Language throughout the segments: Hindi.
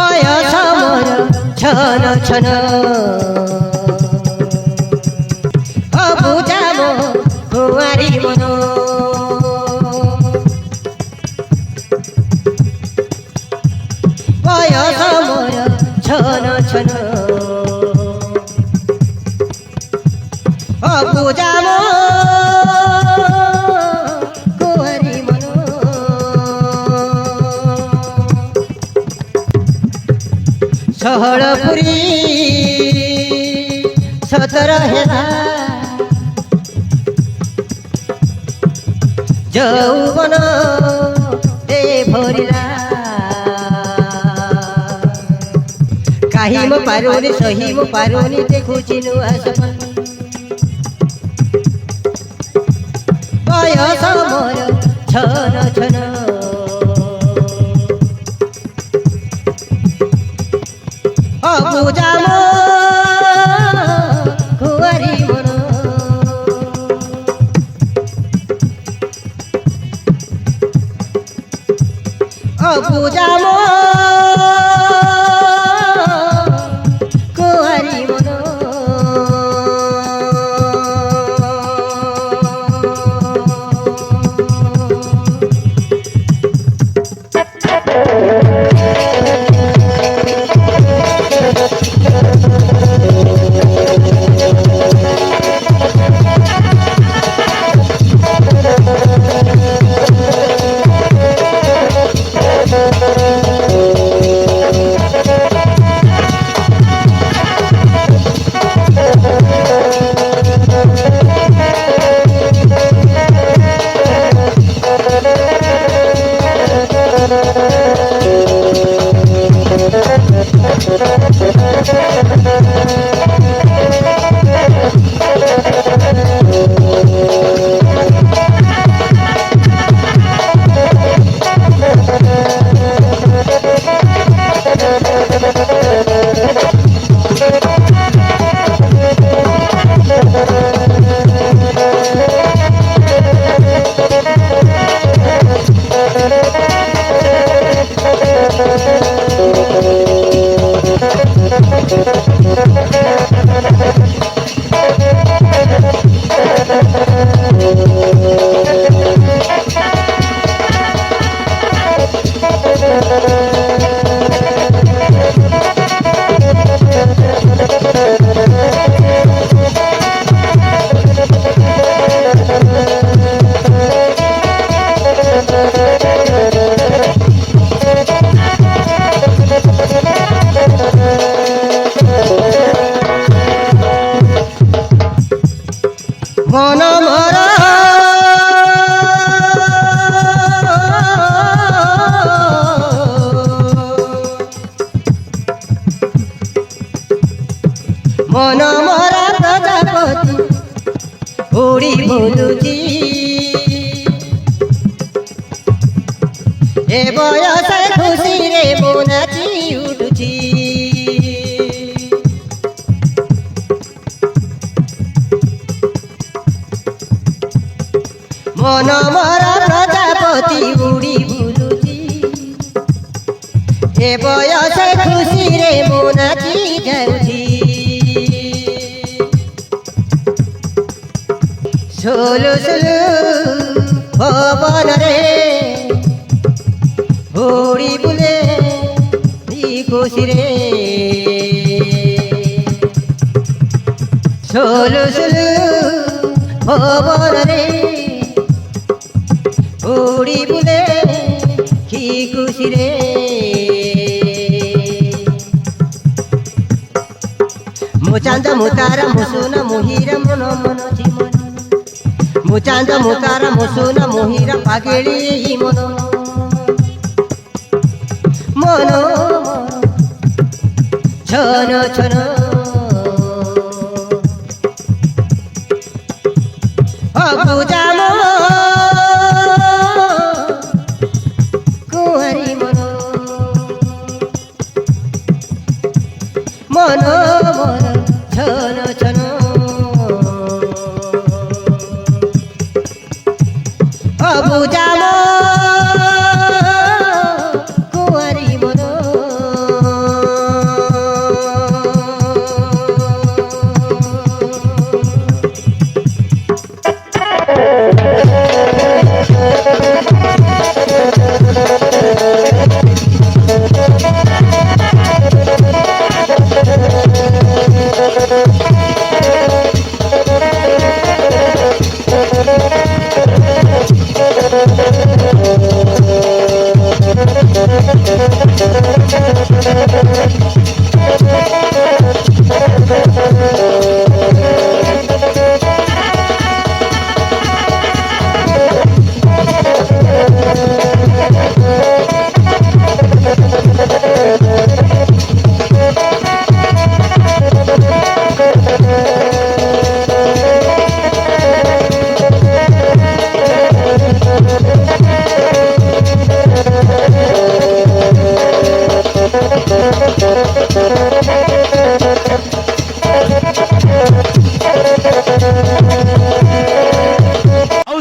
বয়স মোর ছন ছন অবুঝা মো কুয়ারি মন বয়স মোর ছন ছন অবুঝা মো কুয়ারি মন ষোহଳପୁରୀ ସତର ହେଲା ଯୌବନ ଦେ ଭରିଲା କାହିଁ ମୁଁ ପାରୁନି ସହି ମୁଁ ପାରୁନି ଦେଖୁଛି ନୂଆ ସପନ ବୟସ ମୋର ଛନ ଛନ অবুঝা মো কুয়ারি মন অবুঝা মো কুয়ারি মন মন মর মন মরা প্রজাপতি উড়ি বুলুছি এ বয়সে খুশিরে মো নাচি উঠুছি মন মরা প্রজাপতি উড়ি বুলুছি এ বয়সে খুশিরে মো নাচি যাউছি সোলো সোলো ভবনরে উড়ি বুলে খুশিরে সোলো সোলো ভবনরে উড়ি বুলে কি খুশিরে মো চাঁদ মো তারা মো সোনা মো হীরা মন মন জীবন মো চাঁদ মো তারা মো সোনা মো হীরা পাগেলি এই মন মন ছন ছন অবুঝা মো কুয়ারি মন মন মন ছন ছন অবুঝা মো কুয়ারি মন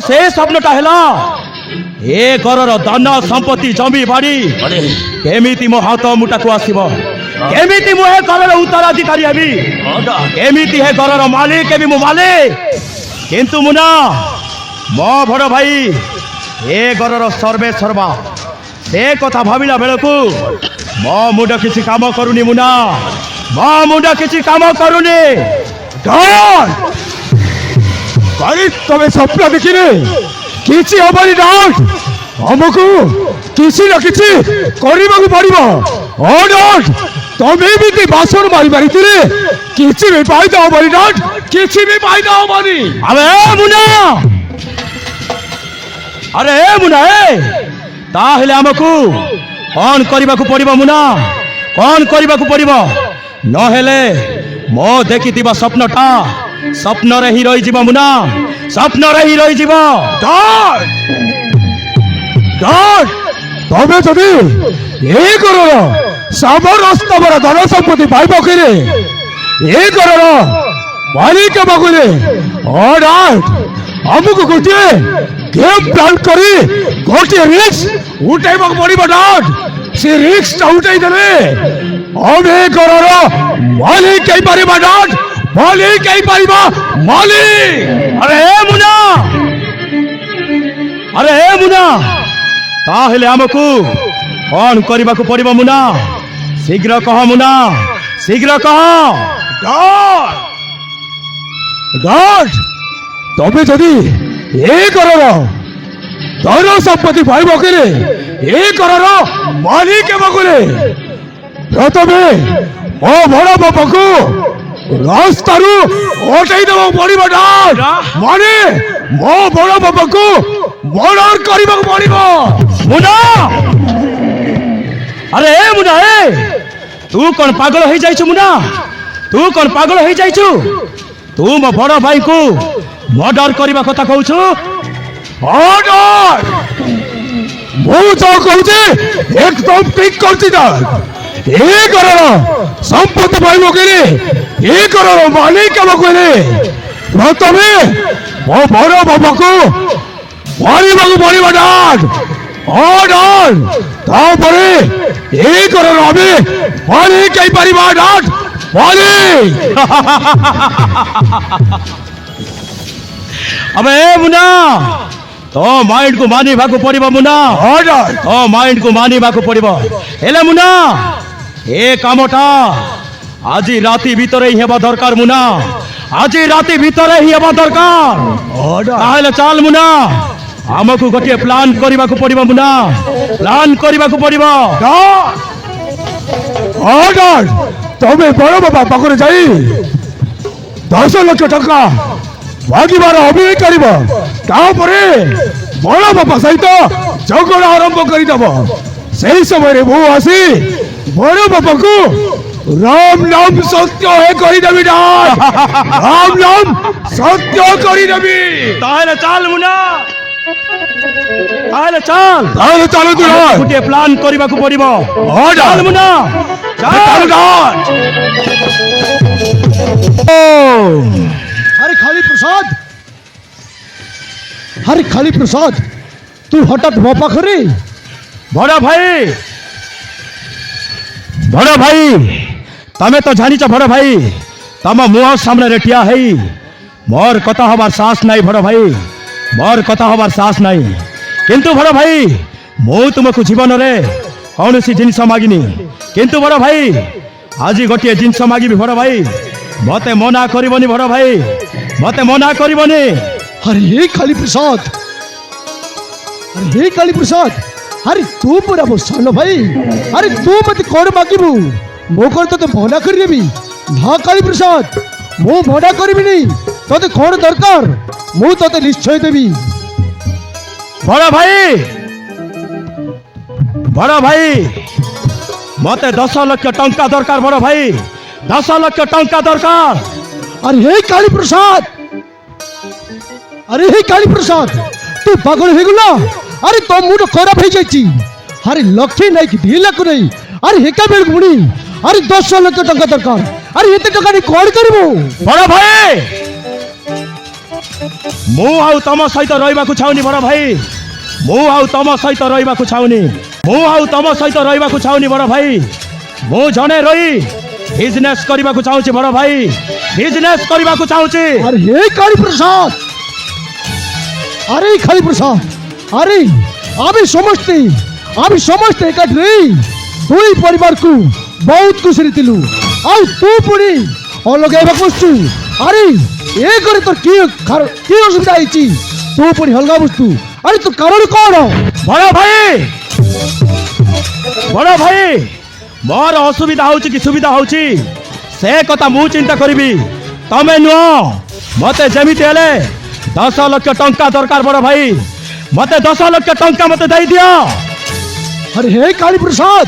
से स्वप्नटा है ए घर धन संपत्ति जमी बाड़ी केमिति मो हाथ मुटाक आसब केमिति मु घर उत्तराधिकारी हेबी केमिति हे घर मालिक हेबी मु मालिक किंतु मुना मो बड़ भाई ए घर सर्वे सर्वा से कथा भाविला बेलकू मो मुंड किसी काम करूनी मुना मो मुंड किसी काम करूनी तमें स्वप्न देखिने किसी हमारी डाउट हमको किसी न किसी करने पड़ो डाउट तमें भी बासन मारी मारी किसी भी फायदा हमारी डाउट किसी भी फायदा हमारी अरे मुना अरे मुना ताहले हमको कौन करने को पड़ो मुना कौन करने को पड़ो नहेले मो देखी स्वप्नटा स्वप्न रे ही रही जीवा मुना स्वप्न रे ही रही जीवा तमें जदि ये घर साबर स्तबर धन संपत्ति पाई पकड़े ये घर मालिक पकड़े हमको गोटे गेम प्लान करी गोटे रिस्क उठाइबा पड़ो डाउट से रिस्क उठाई देले हम ये घर मालिक कही पार डाउट मालिक कही पार मालिक अरे मुना ताहले हमको कौन करने को पड़ो मुना शीघ्र कह मुना शीघ्र कह तमें जदि ये घर धन संपत्ति पाई पकड़े ये घर मालिक पकड़े प्रथमे मो बड़ बापा को रास्ता हटाई देवा पड़ो डाउट माने मो बड़ बापा को मर्डर करने पड़ो मुना अरे मुना तू कौन पागल हो जाइछु मुना तू कौन पागल हो जाइछु तू मो बड़ भाई को मर्डर करने कथा कहूछु ऑर्डर मु जो कहूचे एकदम ठीक करती ये घर संपत्ति पाई पकड़े ये घर मालिक पकड़े प्रथमे मो बड़ बाबा को मारे पड़ो डाउट ऑर्डर तापरे ये घर हमें मालिक कही पार डाउट मालिक अबे मुना तो माइंड को मानी भाग पड़ो मुना ऑर्डर तो माइंड को मानी भाग पड़ो हेले मुना ए कामटा आज राति भीतर ही हेबा दरकार मुना आज राति भीतर ही हेबा दरकार ताहले चल मुना हमको गोटे प्लान करने को पड़ो मुना प्लान करने को पड़ो ऑर्डर तमें बड़ बाबा पाखरे जाई 10 लाख टका मागिबार अभिनय कर बड़ बापा सहित झगड़ा आरंभ करदेव से समय मु आसी बड़ बापा को राम नाम सत्य है करदेवी राम नाम सत्य करदेवी ताहले चल मुना ताहले चल तू गोटे प्लान करने को पड़ो चल मुना चल अरे खाली प्रसाद तू हठात मो पाखरे बड़ा भाई तमें तो जानी बड़ भाई तम मुह सामने रे ठिया है मोर कथा हमार साहस नहीं बड़ भाई मोर कथा हमार साहस नहीं किंतु बड़ भाई मु तुमको जीवन रे कौन सी जिनस मागिनी किंतु बड़ भाई आज गोटे जिनस मागिबी बड़ भाई मते मना करबनी बड़ भाई मते मना करबनी अरे हे काली प्रसाद अरे तू पूरा वो सान भाई अरे तू मत कौन मागिबू मो कौन तो मना करदेवी ना काली प्रसाद मु मना करबी नहीं तोते कौन दरकार मु तोते निश्चय देवी बड़ भाई मते 10 लाख टंका दरकार बड़ भाई 10 लाख टंका दरकार अरे हे काली प्रसाद तू पागल हो गला अरे तो मुंड खराब हो जाई अरे लक्षे नहीं कि 2 लाख नहीं अरे हेका बेल गुणी अरे 10 लाख टंका दरकार अरे एते टंका नहीं कौन करबो बड़ भाई मु आउ तम सहित रहिबा को चाहुनी बड़ भाई मु आउ तम सहित रहिबा को चाहुनी बड़ भाई मु जने रही बिजनेस करबा को चाहूची बड़ भाई बिजनेस करबा को चाहूची अरे हे काली प्रसाद अरे आमी समझते एकाठ रही दुई परिवार को बहुत खुशी थिलु आउ तू पुणी अलग बसु अरे ए करे तो की असुविधा होती तू पुणी अलगा बसतु अरे तो कारण कौन बड़ भाई मोर असुविधा होची कि सुविधा होची से कथा मु चिंता करिबी तमे नुह मते जेमिति हेले 10 लाख टंका दरकार बड़ भाई मते 10 लाख टंका मते दई दियो अरे हे काली प्रसाद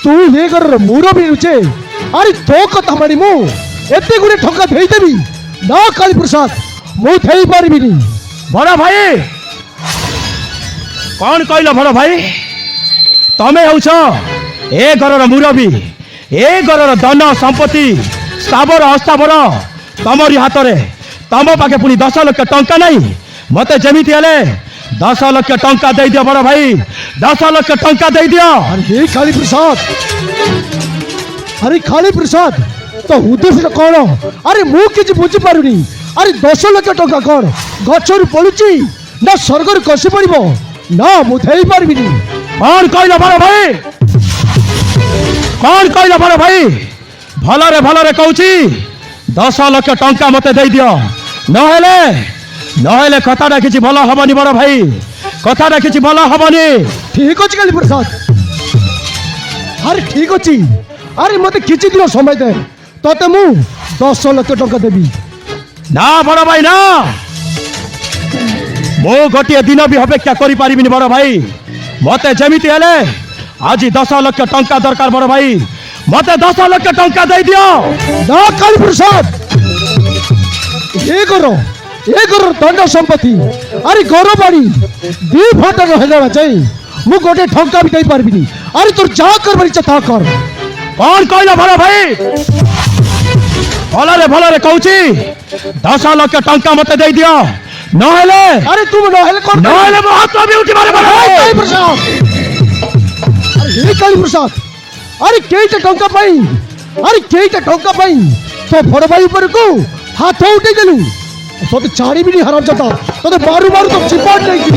तू ये कर मुरबी रुचे अरे तो कथा मानी मु एते गुरे ठंका देई देबी ना काली प्रसाद मु थई पारबी नी बड़ भाई कौन कहल बड़ भाई तमे होछ ए घरर मुरबी ए घरर धन संपत्ति स्थावर अस्थावर तमरी हाथ रे तम पाखे पुणी 10 लाख टंका नहीं मते जेमिति हेले 10 लाख टंका दे दियो बड़ भाई 10 लाख टंका दे दियो अरे खाली प्रसाद तो उद्देश्य कौन अरे मु किछि बुझी पारुनी अरे 10 लाख टंका कौन गछर पड़ुची ना स्वर्गर खसी पड़िबो ना मु थई पारबिनी कौन कहल बड़ भाई भलरे कहूची 10 लाख टंका मते दे दियो नहेले कथाटा किछि भल हबनी बड़ भाई कथाटा किछि भल हबनी ठीक अछि काली प्रसाद अरे ठीक अछि अरे मते किछि दिन समय दे तते मु 10 लाख टंका देबी ना बड़ भाई ना मु गोटे दिन भी अपेक्षा करि पारिबिनी बड़ भाई मते जेमिति हेले आज 10 लाख टंका दरकार बड़ भाई मते 10 लाख टंका दे दियो ना काली प्रसाद ये करो दंड संपत्ति अरे घर बाड़ी 2 फाटा रहला चाहिए मु गोटे ठंका भी दे पारबिनी अरे तोर जा कर बड़ी चथा कर कौन कहला बड़ भाई भलरे कहूची 10 लाख टंका मते दे दियो नहेले अरे तुम नहेले कोन नहेले हाथ भी उठी मारे बड़ भाई काली प्रसाद अरे काली प्रसाद अरे केइटा टंका पाई तो बड़ भाई ऊपर को हाथ उठे देलु तोते चाड़ी भी नहीं हराम जाता तोते मारू तो चिपाट नहीं की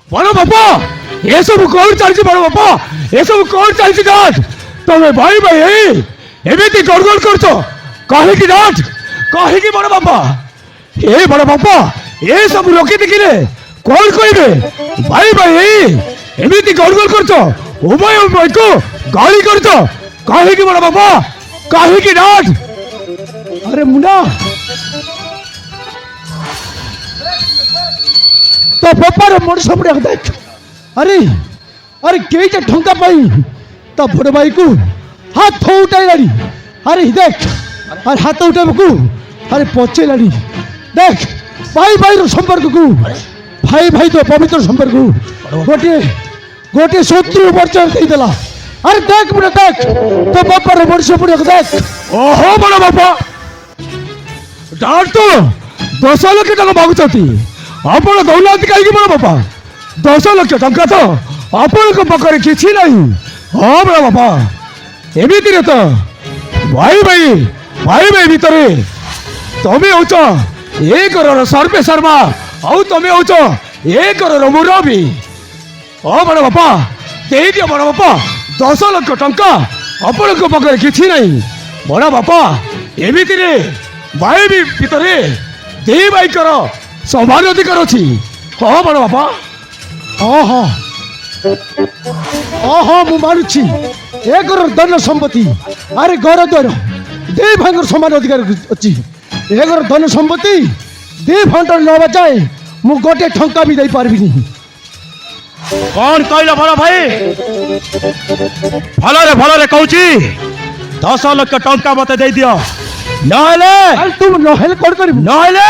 बड़ बापा ये सब कौन चलती बड़ बापा ये सब कौन चलती डाट तमे भाई एमती गड़गड़ करछ कहीं डाट कहीं बड़ बापा ए बड़ बापा ये सब लोके देखिले कौन कहबे भाई एमती गड़गड़ करछ उभय को गाली करछ कहीं बड़ बापा कहीं डाट আরে মুনা তো বাপার মଣିষ পড়িয়া দেখ আরে আরে কেইটা ঠঙ্কা পাই তা বড় ভাইকু হাত উঠাইলানি আরে দেখ আর হাত উঠাবকু আরে পচেলানি দেখ ভাই ভাইর সম্পর্ককু ভাই ভাই তো পবিত্র সম্পর্ক গোটে গোটে শত্রু পর্যায়ে ଦେଇଦେଲା আরে দেখ মুনা দেখ তো বাপার মଣିষ পড়িয়া দেখ ওহো বড় বাপা ডাক্তার 10 লক্ষ টাকা মাগুଛନ୍ତି ଆପଣ ଦଉନାହାନ୍ତି କାହିଁକି ବଡ଼ ବାପା 10 ଲକ୍ଷ ଟଙ୍କା ତ ଆପଣଙ୍କ ପାଖରେ କିଛି ନାହିଁ ହଁ ବଡ଼ ବାପା ଏମିତିରେ ତ ଭାଇ ଭାଇ ଭାଇ ଭାଇ ଭିତରେ ତମେ ହଉଛ ଏ ଘରର ସର୍ବେ ଶର୍ମା ଆଉ ତମେ ହଉଛ ଏ ଘରର ମୁରବୀ ହଁ ବଡ଼ ବାପା ଦେଇଦିଅ ବଡ଼ ବାପା 10 ଲକ୍ଷ ଟଙ୍କା ଆପଣଙ୍କ ପାଖରେ କିଛି ନାହିଁ ବଡ଼ ବାପା ଏମିତିରେ ଭାଇ ଭିତରେ ଦି ଭାଇଙ୍କର ସମାନ ଅଧିକାର ଅଛି ହଁ ବଡ଼ ବାପା ହଁ ହଁ ହଁ ହଁ ମୁଁ ମାନୁଛି ଏ ଘରର ଧନ ସମ୍ପତ୍ତି ଆରେ ଘର ଦ୍ୱାର ଦି ଭାଇଙ୍କର ସମାନ ଅଧିକାର ଅଛି ଏ ଘର ଧନ ସମ୍ପତ୍ତି ଦି ଭାଇଙ୍କର ନେବା ଯାଏ ମୁଁ ଗୋଟେ ଟଙ୍କା ବି ଦେଇପାରିବିନି କଣ କହିଲ ବଡ ଭାଇ ଭଲରେ କହୁଛି 10 ଲକ୍ଷ ଟଙ୍କା ମତେ ଦେଇଦିଅ ନହେଲେ ଆରେ ତୁ ନହେଲେ କଣ କରିବୁ ନହେଲେ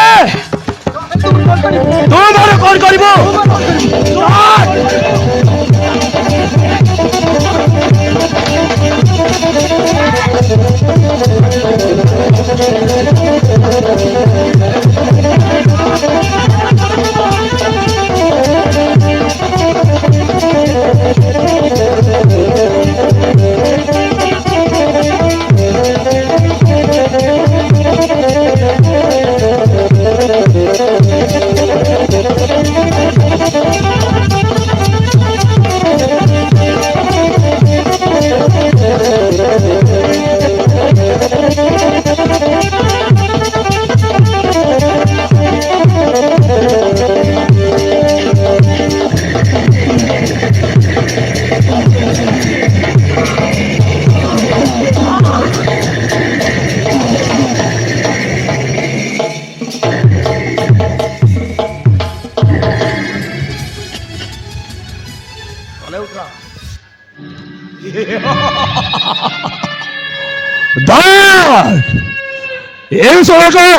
ତୁ ମୋର କଣ କରିବୁ Dad! এই সরকার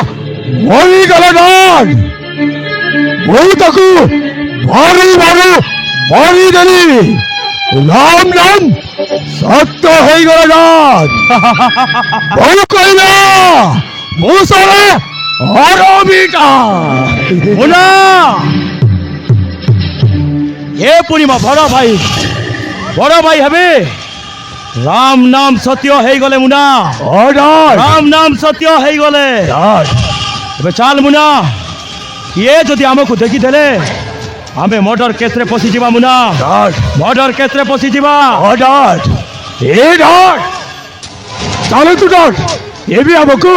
মরি গেল ডান বউ তাকু মারি মারু মারি দেলি রাম নাম সত্য হয়ে গেল ডান বউ কইলা মুসরে অরবিকা মুনা এ পূর্ণিমা বড় ভাই হবে রাম নাম সত্য হয়ে গলে মুনা অর্ডার রাম নাম সত্য হয়ে গলে এবে চাল মুনা ইয়ে যদি আমাকে দেখি দেলে আমি মর্ডর কেসরে পশি যা মুনা মর্ডর কেসরে পশি যা অর্ডার এ ডাক চালু তু ডাক এবি আমাকে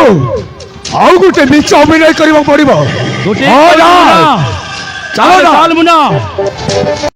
ଆଉ ଗୋଟେ ମିଛ ଅଭିନୟ କରିବାକୁ ପଡିବ ଚାଲ ମୁନା